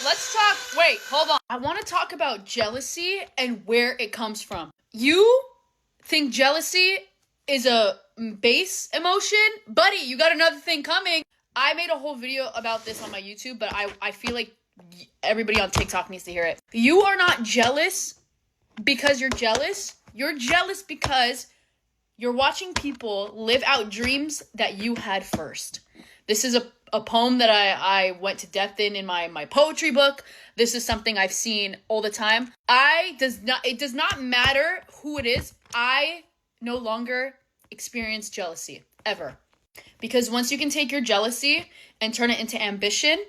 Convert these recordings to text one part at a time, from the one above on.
let's talk. Wait, hold on. I want to talk about jealousy and where it comes from. You think jealousy is a base emotion? Buddy, you got another thing coming. I made a whole video about this on my YouTube, but I feel like everybody on TikTok needs to hear it. You are not jealous because you're jealous. You're jealous because you're watching people live out dreams that you had first. This is a poem that I went to depth in my poetry book. This is something I've seen all the time. It does not matter who it is. I no longer experience jealousy, ever. Because once you can take your jealousy and turn it into ambition,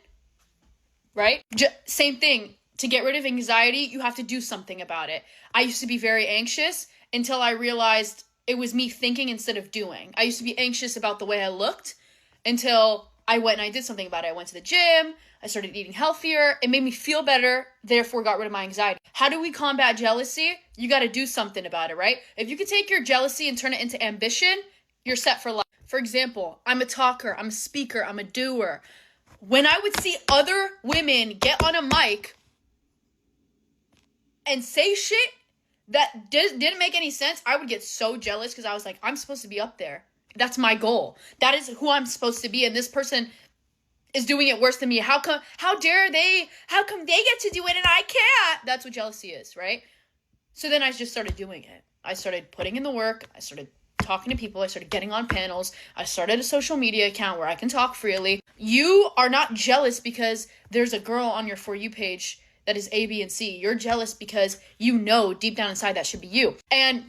right? Same thing. To get rid of anxiety, you have to do something about it. I used to be very anxious until I realized it was me thinking instead of doing. I used to be anxious about the way I looked until I went and I did something about it. I went to the gym. I started eating healthier. It made me feel better, therefore got rid of my anxiety. How do we combat jealousy? You got to do something about it, right? If you can take your jealousy and turn it into ambition, you're set for life. For example, I'm a talker, I'm a speaker, I'm a doer. When I would see other women get on a mic and say shit that didn't make any sense, I would get so jealous because I was like, I'm supposed to be up there. That's my goal. That is who I'm supposed to be. And this person is doing it worse than me. How come they get to do it and I can't? That's what jealousy is, right? So then I just started doing it. I started putting in the work. I started talking to people. I started getting on panels. I started a social media account where I can talk freely. You are not jealous because there's a girl on your For You page that is A, B, and C. You're jealous because you know deep down inside that should be you. And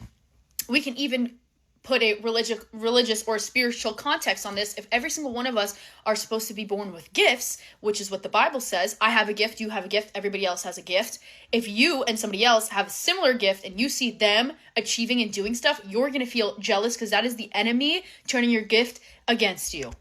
we can even put a religious or spiritual context on this. If every single one of us are supposed to be born with gifts, which is what the Bible says, I have a gift, you have a gift, everybody else has a gift. If you and somebody else have a similar gift and you see them achieving and doing stuff, you're going to feel jealous because that is the enemy turning your gift against you.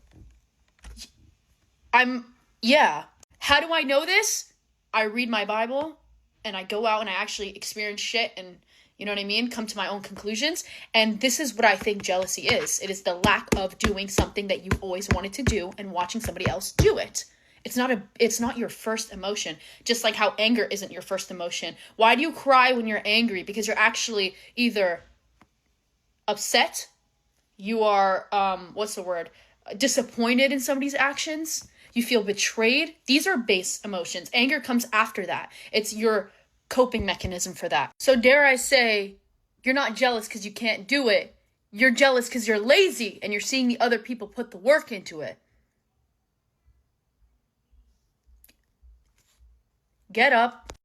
How do I know this? I read my Bible and I go out and I actually experience shit and, you know what I mean, come to my own conclusions. And this is what I think jealousy is. It is the lack of doing something that you've always wanted to do and watching somebody else do it. It's not your first emotion, just like how anger isn't your first emotion. Why do you cry when you're angry? Because you're actually either upset, you are, disappointed in somebody's actions, you feel betrayed. These are base emotions. Anger comes after that. It's your coping mechanism for that. So dare I say, you're not jealous because you can't do it. You're jealous because you're lazy and you're seeing the other people put the work into it. Get up.